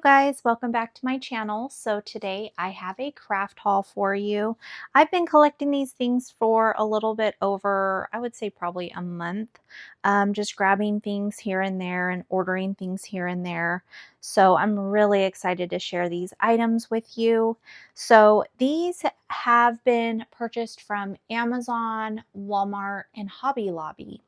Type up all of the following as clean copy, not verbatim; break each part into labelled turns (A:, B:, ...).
A: guys, welcome back to my channel. So today I have a craft haul for you. I've been collecting these things for a little bit over, I would say probably a month, just grabbing things here and there and ordering things here and there. So I'm really excited to share these items with you. So these have been purchased from Amazon, Walmart, and Hobby Lobby.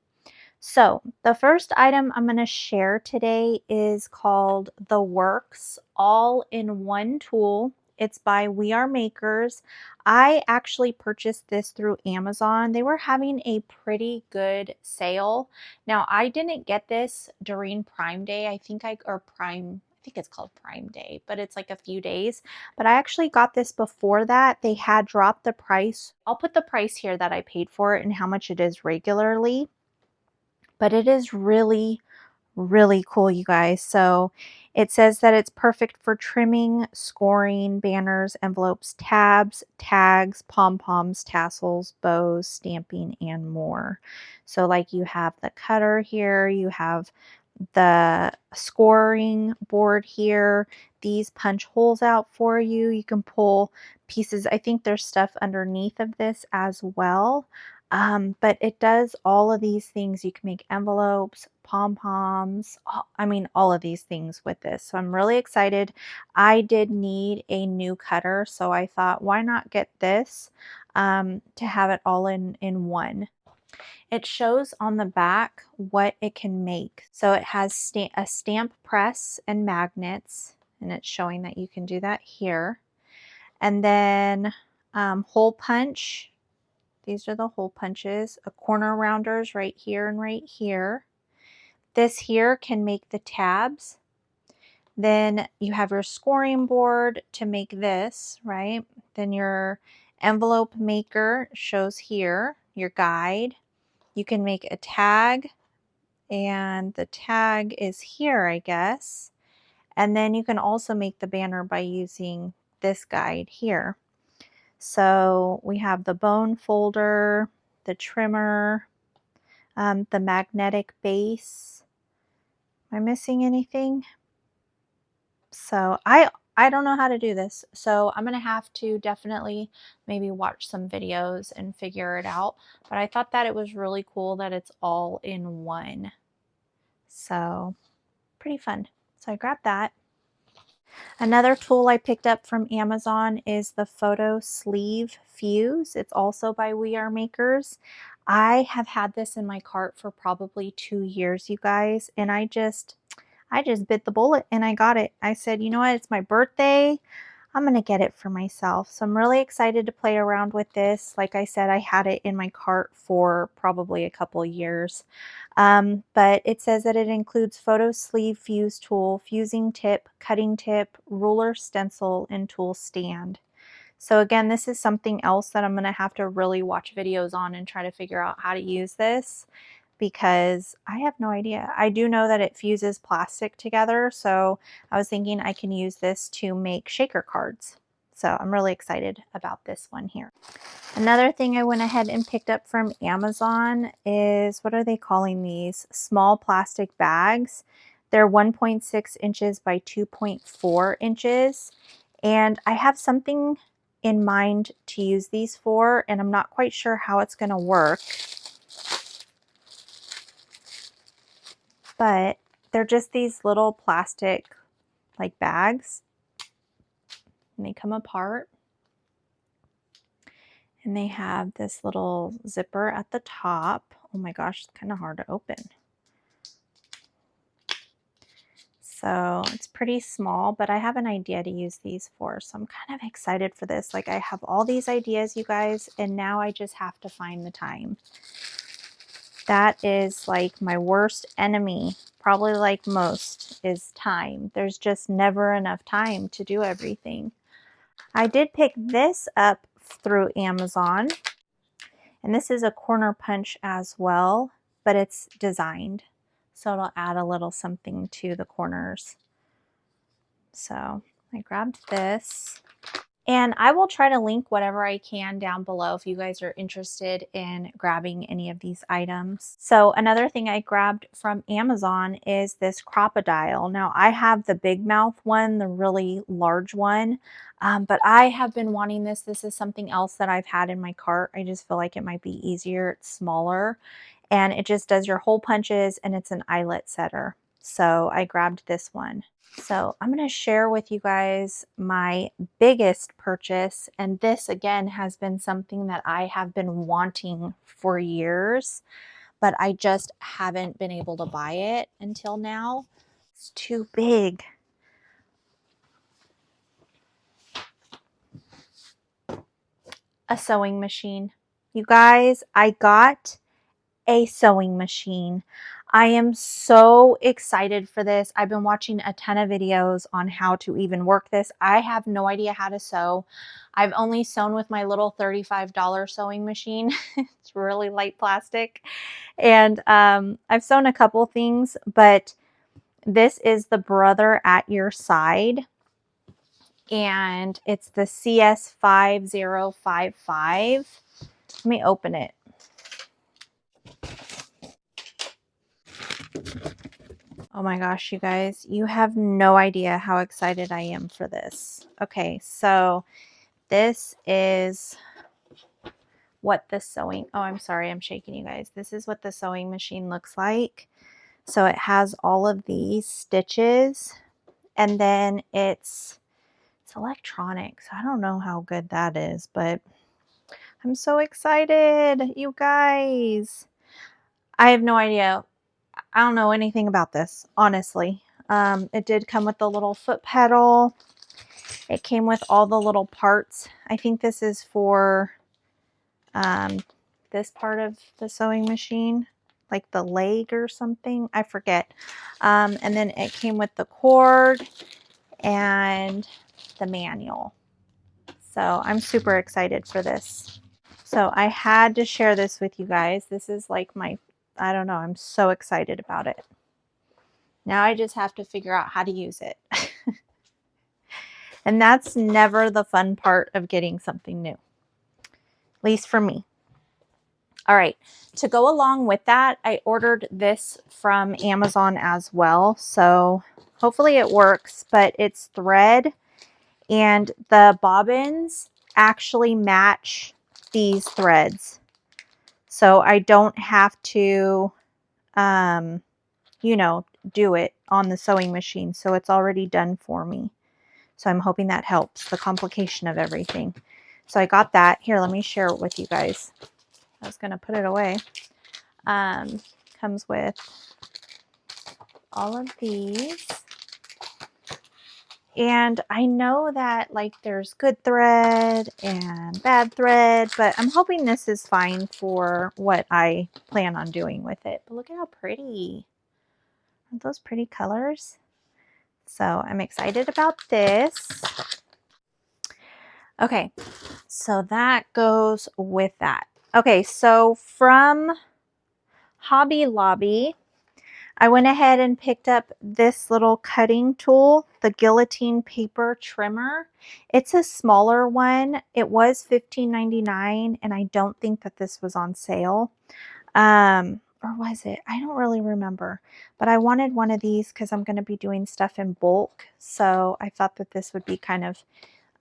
A: So the first item I'm going to share today is called The Works All-in-One Tool. It's by We Are Makers. I actually purchased this through Amazon. They were having a pretty good sale. Now I didn't get this during Prime Day. I think it's called Prime Day, but it's like a few days. But I actually got this before that. They had dropped the price. I'll put the price here that I paid for it and how much it is regularly. But it is really cool, you guys. So it says that it's perfect for trimming, scoring, banners, envelopes, tabs, tags, pom-poms, tassels, bows, stamping, and more. So like you have the cutter here, you have the scoring board here. These punch holes out for you. You can pull pieces. I think there's stuff underneath of this as well. But it does all of these things. You can make envelopes, pom-poms, all of these things with this. So I'm really excited. I did need a new cutter, so I thought, why not get this to have it all in one. It shows on the back what it can make. So it has a stamp press and magnets, and it's showing that you can do that here. And then hole punch. These are the hole punches. A corner rounders right here and right here. This here can make the tabs. Then you have your scoring board to make this, right? Then your envelope maker shows here, your guide. You can make a tag, and the tag is here, I guess. And then you can also make the banner by using this guide here. So we have the bone folder, the trimmer, the magnetic base. Am I missing anything? So I don't know how to do this. So I'm going to have to definitely maybe watch some videos and figure it out. But I thought that it was really cool that it's all in one. So pretty fun. So I grabbed that. Another tool I picked up from Amazon is the Photo Sleeve Fuse. It's also by We Are Makers. I have had this in my cart for probably 2 years, you guys, and I just bit the bullet and I got it. I said, you know what, it's my birthday. I'm going to get it for myself. So I'm really excited to play around with this. Like I said, I had it in my cart for probably a couple years. But it says that it includes photo sleeve fuse tool, fusing tip, cutting tip, ruler stencil, and tool stand. So again, this is something else that I'm going to have to really watch videos on and try to figure out how to use this, because I have no idea. I do know that it fuses plastic together, so I was thinking I can use this to make shaker cards. So I'm really excited about this one here. Another thing I went ahead and picked up from Amazon is, what are they calling these? Small plastic bags. They're 1.6 inches by 2.4 inches. And I have something in mind to use these for, and I'm not quite sure how it's going to work. But they're just these little plastic like bags, and they come apart, and they have this little zipper at the top. Oh my gosh, it's kind of hard to open. So it's pretty small, but I have an idea to use these for, so I'm kind of excited for this. Like, I have all these ideas, you guys, and now I just have to find the time. That is like my worst enemy, probably like most, is time. There's just never enough time to do everything. I did pick this up through Amazon, and this is a corner punch as well, but it's designed, so it'll add a little something to the corners. So I grabbed this. And I will try to link whatever I can down below if you guys are interested in grabbing any of these items. So another thing I grabbed from Amazon is this Crop-A-Dile. Now I have the big mouth one, the really large one, but I have been wanting this. This is something else that I've had in my cart. I just feel like it might be easier. It's smaller and it just does your hole punches and it's an eyelet setter. So I grabbed this one. So I'm going to share with you guys my biggest purchase. And this again has been something that I have been wanting for years, but I just haven't been able to buy it until now. It's too big. A sewing machine. You guys, I got a sewing machine. I am so excited for this. I've been watching a ton of videos on how to even work this. I have no idea how to sew. I've only sewn with my little $35 sewing machine. It's really light plastic. And I've sewn a couple things, but this is the Brother at Your Side. And it's the CS5055. Let me open it. Oh my gosh, you guys, you have no idea how excited I am for this. Okay, so this is what the sewing, oh, I'm sorry, I'm shaking you guys. This is what the sewing machine looks like. So it has all of these stitches and then it's electronic. So I don't know how good that is, but I'm so excited, you guys. I have no idea. I don't know anything about this, honestly. It did come with the little foot pedal. It came with all the little parts. I think this is for this part of the sewing machine, like the leg or something. I forget. And then it came with the cord and the manual. So I'm super excited for this. So I had to share this with you guys. This is like my, I don't know, I'm so excited about it. Now I just have to figure out how to use it. And that's never the fun part of getting something new, at least for me. All right, to go along with that, I ordered this from Amazon as well. So hopefully it works, but it's thread and the bobbins actually match these threads. So I don't have to, you know, do it on the sewing machine. So it's already done for me. So I'm hoping that helps the complication of everything. So I got that. Here, let me share it with you guys. I was going to put it away. Comes with all of these. And I know that like there's good thread and bad thread, but I'm hoping this is fine for what I plan on doing with it. But look at how pretty. Aren't those pretty colors? So I'm excited about this. Okay, so that goes with that. Okay, so from Hobby Lobby, I went ahead and picked up this little cutting tool, the guillotine paper trimmer. It's a smaller one. It was $15.99 and I don't think that this was on sale. Or was it? I don't really remember. But I wanted one of these because I'm going to be doing stuff in bulk. So I thought that this would be kind of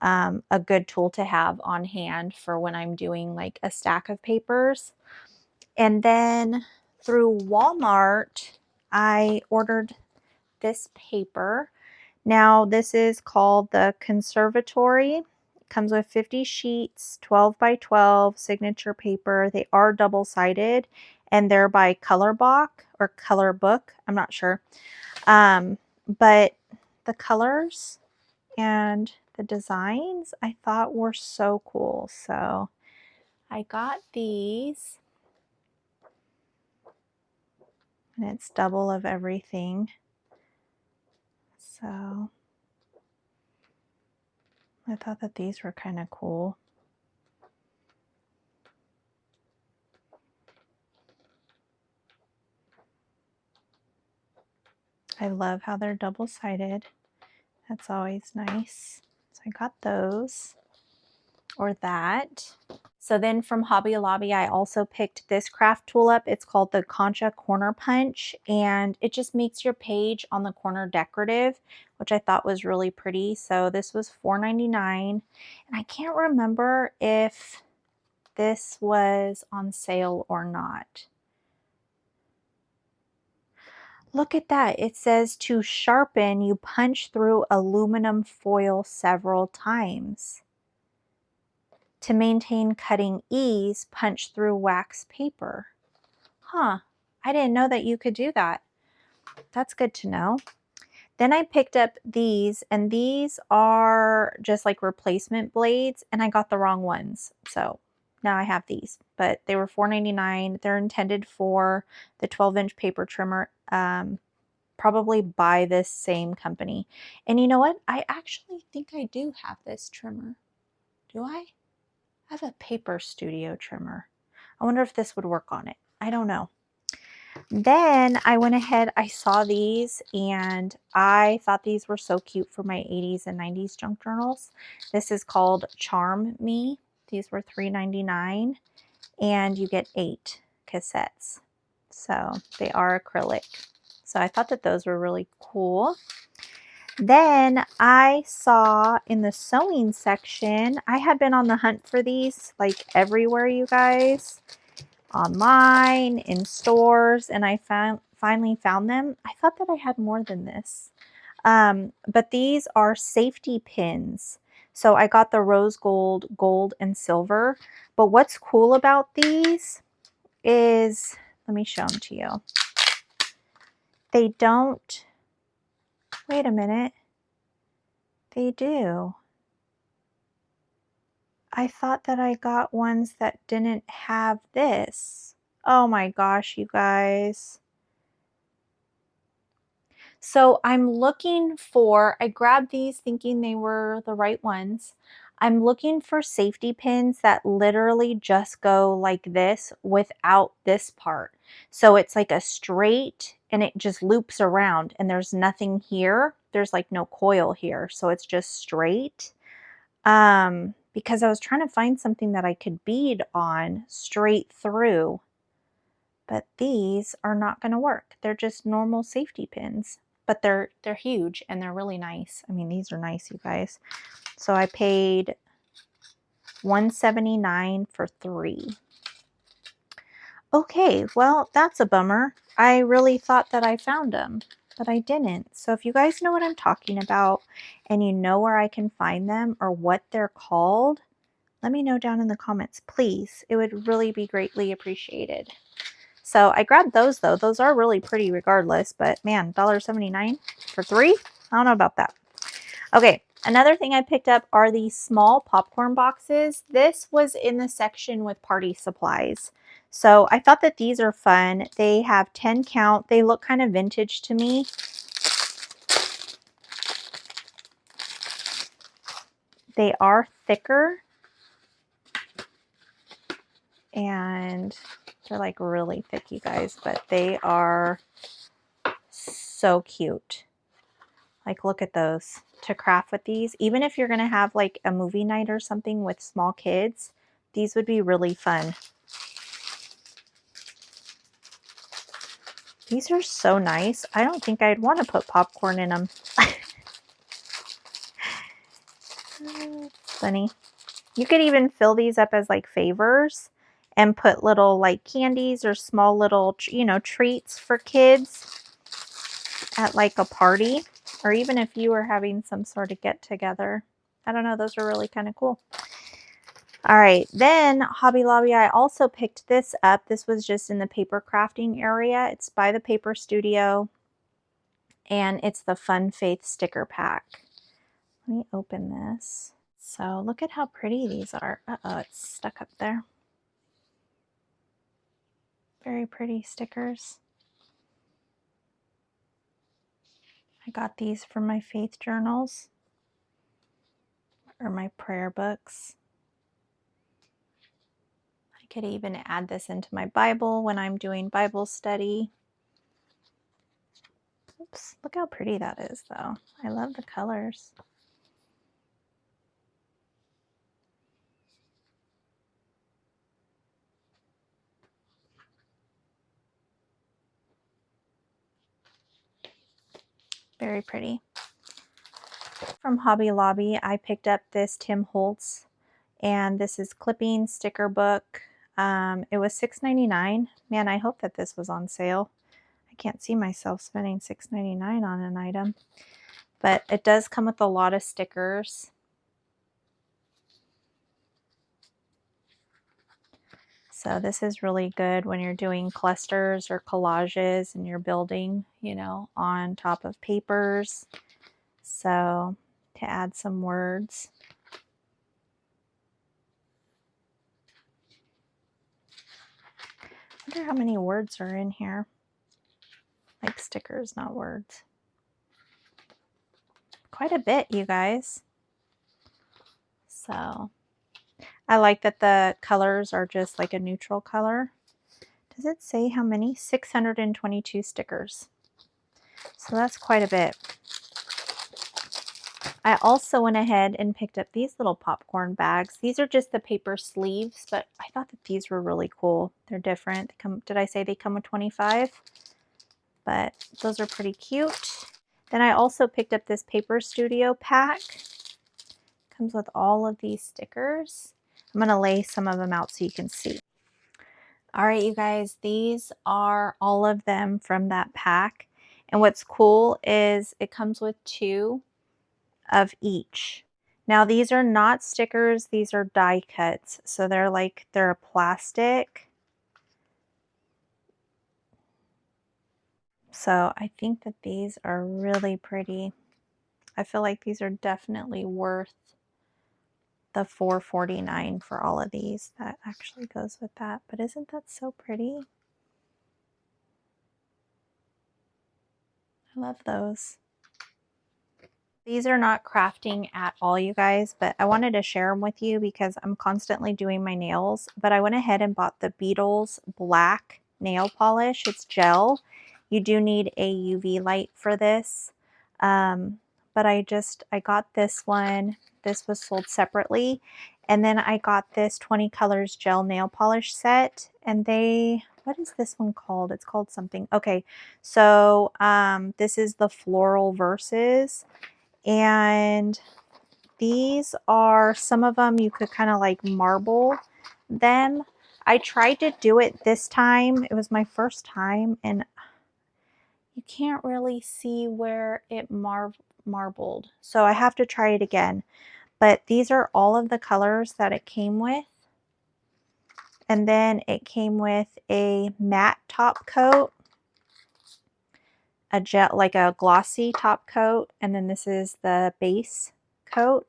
A: a good tool to have on hand for when I'm doing like a stack of papers. And then through Walmart, I ordered this paper. Now this is called the Conservatory. It comes with 50 sheets, 12 by 12 signature paper. They are double-sided and they're by Color Book. I'm not sure. But the colors and the designs I thought were so cool. So I got these. And it's double of everything. So I thought that these were kind of cool. I love how they're double-sided. That's always nice. So I got those. or that. So then from Hobby Lobby, I also picked this craft tool up. It's called the Concha Corner Punch, and it just makes your page on the corner decorative, which I thought was really pretty. So this was $4.99, and I can't remember if this was on sale or not. Look at that. It says to sharpen, you punch through aluminum foil several times. To maintain cutting ease, punch through wax paper. Huh, I didn't know that you could do that. That's good to know. Then I picked up these, and these are just like replacement blades, and I got the wrong ones. So now I have these, but they were $4.99. They're intended for the 12-inch paper trimmer, probably by this same company. And you know what? I actually think I do have this trimmer. Do I? I have a Paper Studio trimmer. I wonder if this would work on it. I don't know. Then I went ahead, I saw these, and I thought these were so cute for my 80s and 90s junk journals. This is called Charm Me. These were $3.99, and you get 8 cassettes. So they are acrylic. So I thought that those were really cool. Then I saw in the sewing section, I had been on the hunt for these like everywhere, you guys. Online, in stores, and I finally found them. I thought that I had more than this. But these are safety pins. So I got the rose gold, gold, and silver. But what's cool about these is, let me show them to you. They don't, wait a minute. They do. I thought that I got ones that didn't have this. Oh my gosh, you guys. So I'm looking for, I grabbed these thinking they were the right ones. I'm looking for safety pins that literally just go like this without this part. So it's like a straight and it just loops around and there's nothing here. There's like no coil here. So it's just straight. Because I was trying to find something that I could bead on straight through, but these are not going to work. They're just normal safety pins, but they're huge and they're really nice. I mean, these are nice, you guys. So I paid $179 for 3. Okay, well, that's a bummer. I really thought that I found them, but I didn't. So if you guys know what I'm talking about and you know where I can find them or what they're called, let me know down in the comments, please. It would really be greatly appreciated. So I grabbed those though. Those are really pretty regardless, but man, $1.79 for 3? I don't know about that. Okay, another thing I picked up are these small popcorn boxes. This was in the section with party supplies. So I thought that these are fun. They have 10 count. They look kind of vintage to me. They are thicker. And they're like really thick, you guys, but they are so cute. Like, look at those to craft with these. Even if you're going to have like a movie night or something with small kids, these would be really fun. These are so nice. I don't think I'd want to put popcorn in them. Funny. You could even fill these up as like favors and put little like candies or small little, you know, treats for kids at like a party, or even if you were having some sort of get together. I don't know, those are really kind of cool. All right, then Hobby Lobby, I also picked this up. This was just in the paper crafting area. It's by the Paper Studio, and it's the Fun Faith sticker pack. Let me open this. So look at how pretty these are. Uh-oh, it's stuck up there. Very pretty stickers. I got these from my faith journals or my prayer books. I could even add this into my Bible when I'm doing Bible study. Oops, look how pretty that is though. I love the colors. Very pretty. From Hobby Lobby, I picked up this Tim Holtz, and this is clipping sticker book. It was $6.99. Man, I hope that this was on sale. I can't see myself spending $6.99 on an item, but it does come with a lot of stickers. So this is really good when you're doing clusters or collages and you're building, you know, on top of papers. So to add some words. I wonder how many words are in here. Like stickers, not words. Quite a bit, you guys. So I like that the colors are just like a neutral color. Does it say how many? 622 stickers. So that's quite a bit. I also went ahead and picked up these little popcorn bags. These are just the paper sleeves, but I thought that these were really cool. They're different. They come, did I say they come with 25? But those are pretty cute. Then I also picked up this Paper Studio pack. Comes with all of these stickers. I'm going to lay some of them out so you can see. All right, you guys, these are all of them from that pack. And what's cool is it comes with 2 of each. Now these are not stickers, these are die cuts. So they're a plastic. So I think that these are really pretty. I feel like these are definitely worth the $4.49 for all of these. That actually goes with that. But isn't that so pretty? I love those. These are not crafting at all, you guys, but I wanted to share them with you because I'm constantly doing my nails. But I went ahead and bought the Beetles Black nail polish. It's gel. You do need a UV light for this. But I got this one. This was sold separately. And then I got this 20 colors gel nail polish set. And what is this one called? It's called something. Okay, so this is the Floral Verses. And these are, some of them you could kind of like marble them. I tried to do it this time. It was my first time, and you can't really see where it marbled. So I have to try it again. But these are all of the colors that it came with. And then it came with a matte top coat, a gel, like a glossy top coat, and then this is the base coat.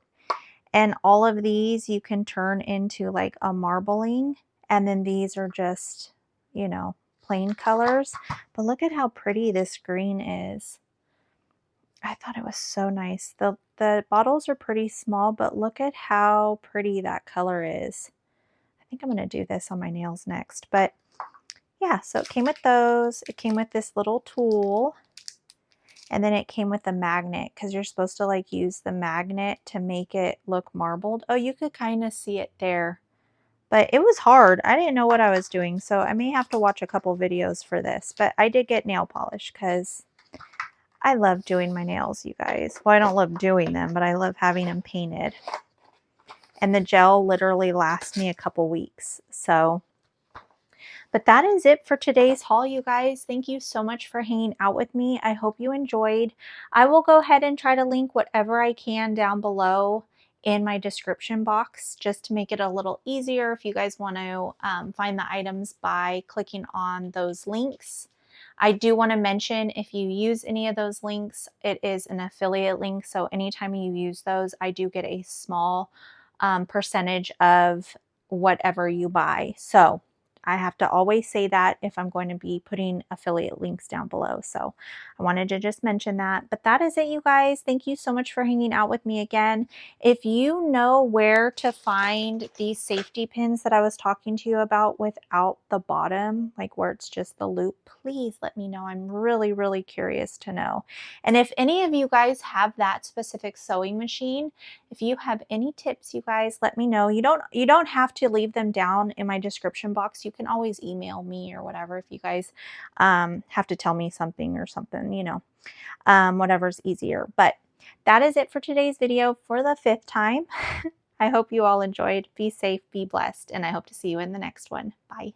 A: And all of these you can turn into like a marbling, and then these are just, you know, plain colors. But look at how pretty this green is. I thought it was so nice. The bottles are pretty small, but look at how pretty that color is. I think I'm going to do this on my nails next. But yeah, so it came with those. It came with this little tool. And then it came with a magnet because you're supposed to like use the magnet to make it look marbled. Oh, you could kind of see it there. But it was hard. I didn't know what I was doing, so I may have to watch a couple videos for this. But I did get nail polish because I love doing my nails, you guys. Well, I don't love doing them, but I love having them painted. And the gel literally lasts me a couple weeks. So, but that is it for today's haul, you guys. Thank you so much for hanging out with me. I hope you enjoyed. I will go ahead and try to link whatever I can down below in my description box just to make it a little easier if you guys want to find the items by clicking on those links. I do want to mention, if you use any of those links, it is an affiliate link. So anytime you use those, I do get a small percentage of whatever you buy. So I have to always say that if I'm going to be putting affiliate links down below. So I wanted to just mention that. But that is it, you guys. Thank you so much for hanging out with me again. If you know where to find these safety pins that I was talking to you about without the bottom, like where it's just the loop, please let me know. I'm really, really curious to know. And if any of you guys have that specific sewing machine, if you have any tips, you guys, let me know. You don't have to leave them down in my description box. You can always email me or whatever if you guys have to tell me something or something, you know, whatever's easier. But that is it for today's video for the 5th time. I hope you all enjoyed. Be safe, be blessed, and I hope to see you in the next one. Bye.